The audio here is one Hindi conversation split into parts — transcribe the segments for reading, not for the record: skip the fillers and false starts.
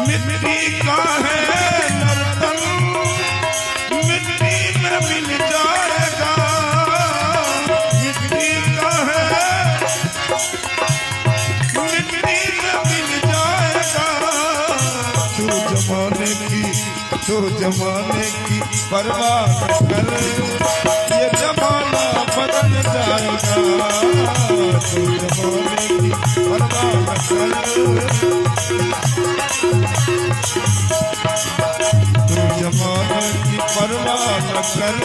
मिट्टी का है नर्तन, मिट्टी में मिल जाएगा। मिट्टी का है, मिट्टी में मिल जाएगा। तू जमाने की परवाह न कर, ये जमाना बदल जाएगा। तू जमाने की परवाह न कर, तू जमाने की परवाह न कर,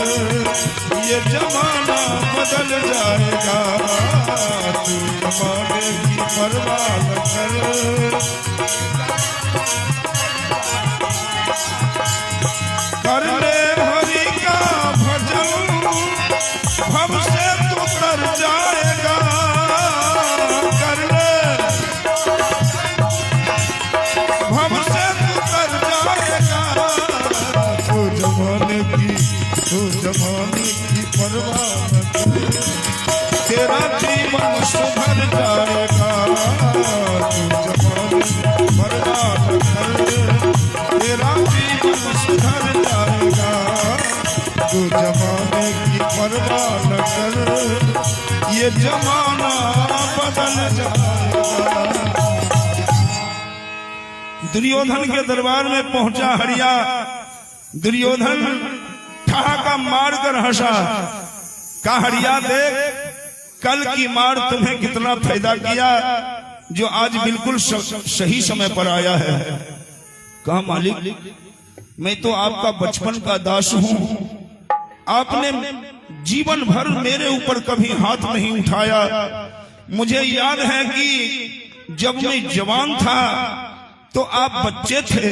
ये जमाना बदल जाएगा। तू जमाने की परवाह न कर। कर ले हरि का भजन, भव से तू तर जाएगा। कर ले भव से तू तर जाएगा। तू जमाने की परवाह न कर, तेरा जीवन सुधर जाएगा। तू जमाने की परवाह न कर, तेरा जीवन सुधर जाएगा। तू जमाने की परवाह न कर, ये जमाना बदल जाएगा। दुर्योधन के दरबार में पहुंचा हरिया। दुर्योधन ठहाका मार कर हंसा। कहा हरिया देख, कल की मार तुम्हें कितना फायदा किया, जो आज बिल्कुल सही समय पर आया है। कहा मालिक, मैं तो आपका बचपन का दास हूं। आपने जीवन भर मेरे ऊपर कभी हाथ नहीं उठाया। मुझे याद है कि जब मैं जवान था तो आप बच्चे थे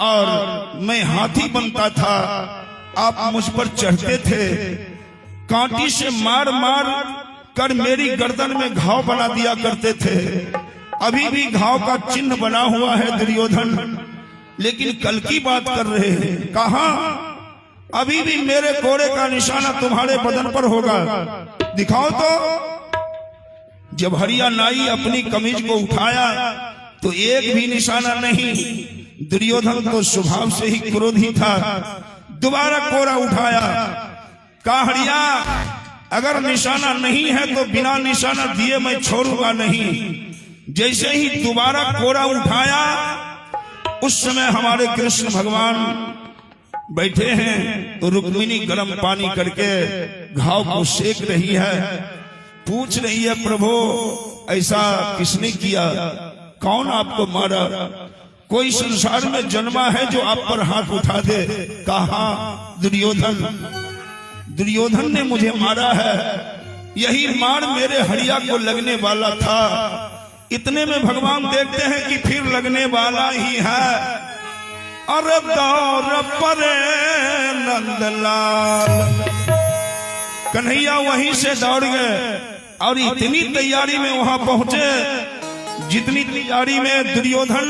और मैं हाथी बनता था। आप मुझ पर चढ़ते थे, कांटी से मार मार कर मेरी गर्दन में घाव बना दिया करते थे। अभी भी घाव का चिन्ह बना हुआ है दुर्योधन। लेकिन कल की बात कर रहे हैं। कहा अभी भी मेरे कोड़े का निशाना तुम्हारे बदन पर होगा, दिखाओ तो। जब हरिया नाई अपनी कमीज को उठाया तो एक भी निशाना नहीं। दुर्योधन तो स्वभाव से ही क्रोधी था। दोबारा कोड़ा उठाया। कहा हरिया, अगर निशाना नहीं है तो बिना निशाना दिए मैं छोड़ूंगा नहीं। जैसे ही दोबारा कोड़ा उठाया, उस समय हमारे कृष्ण भगवान बैठे हैं तो रुक्मिणी गर्म पानी करके घाव को सेक रही है। पूछ रही है, प्रभु ऐसा किसने किया, कौन आपको मारा? कोई संसार में जन्मा है जो आप पर हाथ उठा दे? कहा दुर्योधन, दुर्योधन ने मुझे मारा है। यही मार मेरे हरिया को लगने वाला था। इतने में भगवान देखते हैं कि फिर लगने वाला ही है। अरे दौर परे नंदलाल, कन्हैया वहीं से दौड़ गए और इतनी तैयारी में वहां पहुंचे जितनी तैयारी में दुर्योधन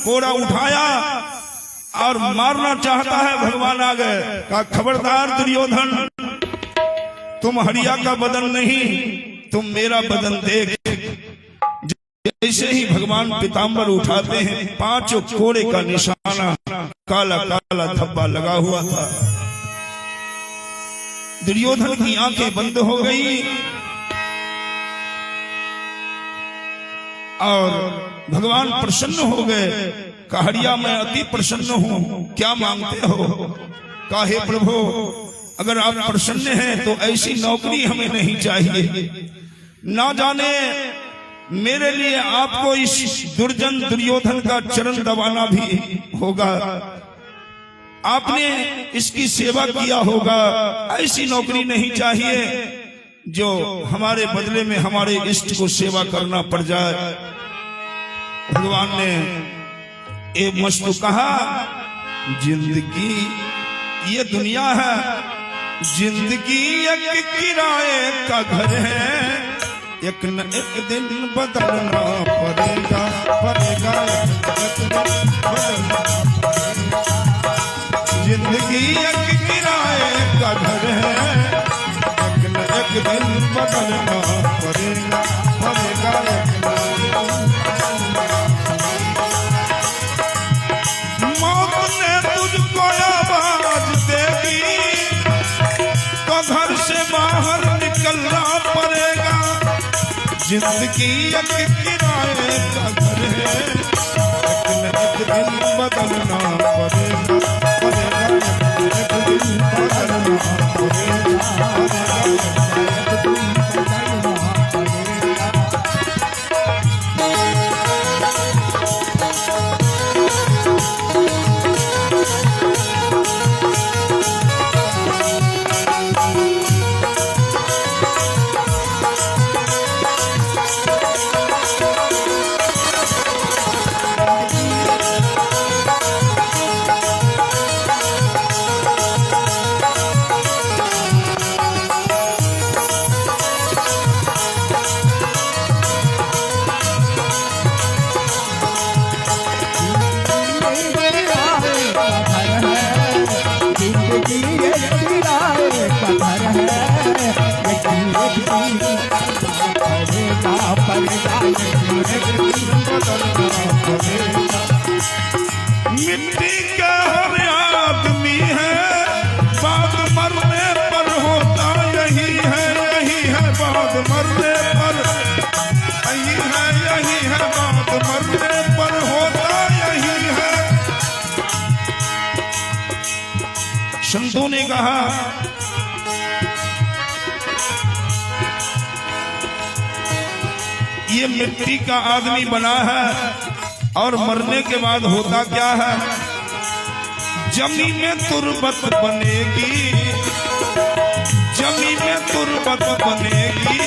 कोड़ा उठाया और मारना चाहता है। भगवान आ गए। कहा खबरदार दुर्योधन, तुम हरिया का बदन नहीं, तुम मेरा बदन देख। जैसे ही भगवान पीताम्बर उठाते हैं, 5 कोड़े का निशाना काला काला धब्बा लगा हुआ था। दुर्योधन की आंखें बंद हो गई और भगवान प्रसन्न हो गए। कहा हरिया, मैं अति प्रसन्न हूं, क्या मांगते हो? कहा हे प्रभु, अगर आप प्रसन्न हैं तो ऐसी नौकरी हमें नहीं चाहिए। ना जाने मेरे लिए आपको इस दुर्जन दुर्योधन का चरण दबाना भी होगा, आपने इसकी सेवा किया होगा। ऐसी नौकरी नहीं चाहिए जो हमारे बदले में हमारे इष्ट को सेवा करना पड़ जाए। भगवान ने एक मस्तु कहा, जिंदगी ये दुनिया है, जिंदगी एक किराए का घर है, एक न एक दिन बदलना पड़ेगा, पड़ेगा बदलना। जिंदगी एक किराए का घर है, एक न एक दिन बदलना पड़ेगा, पड़ेगा। जिंदगी एक किराए का घर है, एक न एक दिन बदलना पड़ेगा, पड़ेगा एक दिन बदलना पड़ेगा, मिट्टी का हर आदमी है, बात मरने पर होता यही है, यही है बात मरने पर, यही है बात मरने पर होता यही है। संतों ने कहा ये मिट्टी का आदमी बना है और मरने के बाद होता क्या है, जमीन में तुरबत बनेगी, जमीन में तुरबत बनेगी,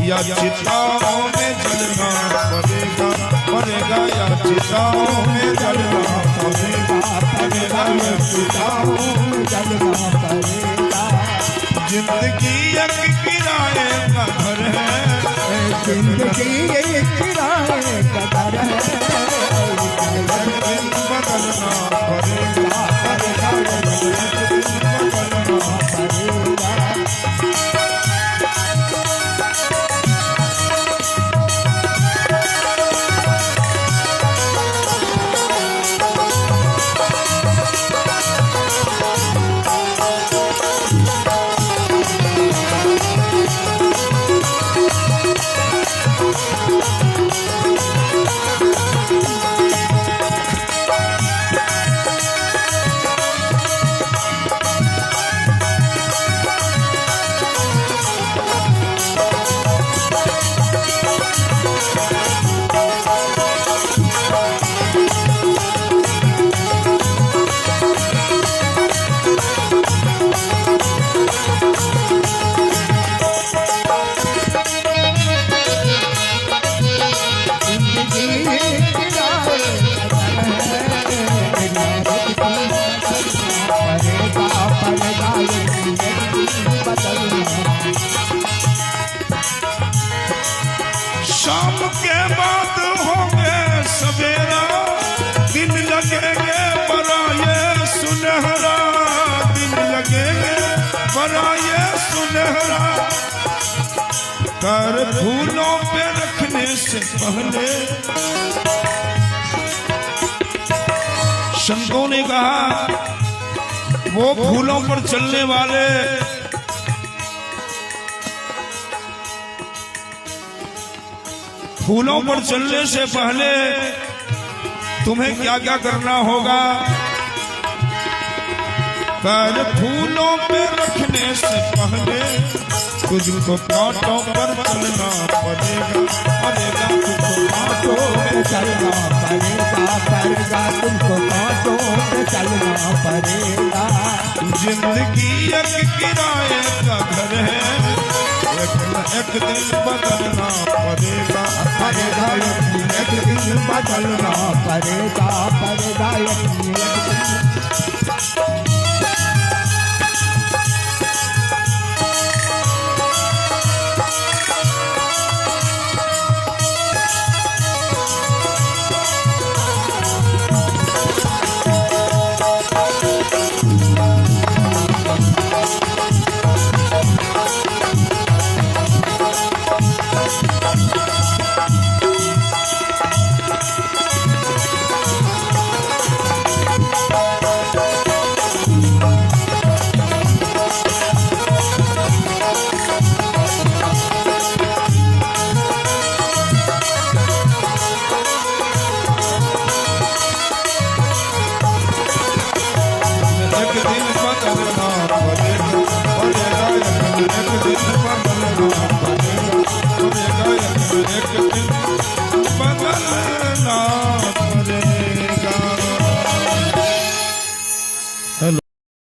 या चिताओं में जलना पड़ेगा, पड़ेगा या चिताओं में जलना पड़ेगा, पड़ेगा या चिताओं में जलना पड़ेगा। जिंदगी एक किराए का घर है, जिंदगी एक किराए का घर है, बदलना पड़ेगा, पड़ेगा बदलना पड़ेगा। शाम के बाद होंगे सवेरा, दिन लगेंगे पराये सुनहरा, दिन लगेंगे पराये सुनहरा। कर फूलों पे रखने से पहले संतों ने कहा वो फूलों पर चलने वाले फूलों पर चलने से पहले तुम्हें क्या क्या करना होगा, कर फूलों पे रखने से पहले तुझको कांटों पर चलना पड़ेगा, पड़ेगा तुझको कांटों पे चलना पड़ेगा, पड़ेगा तुमको कांटों पे चलना पड़ेगा। जिंदगी एक किराए का घर है, एक दिन बदलना पड़ेगा, पड़ेगा एक दिन बदलना पड़ेगा, पड़ेगा एक दिन।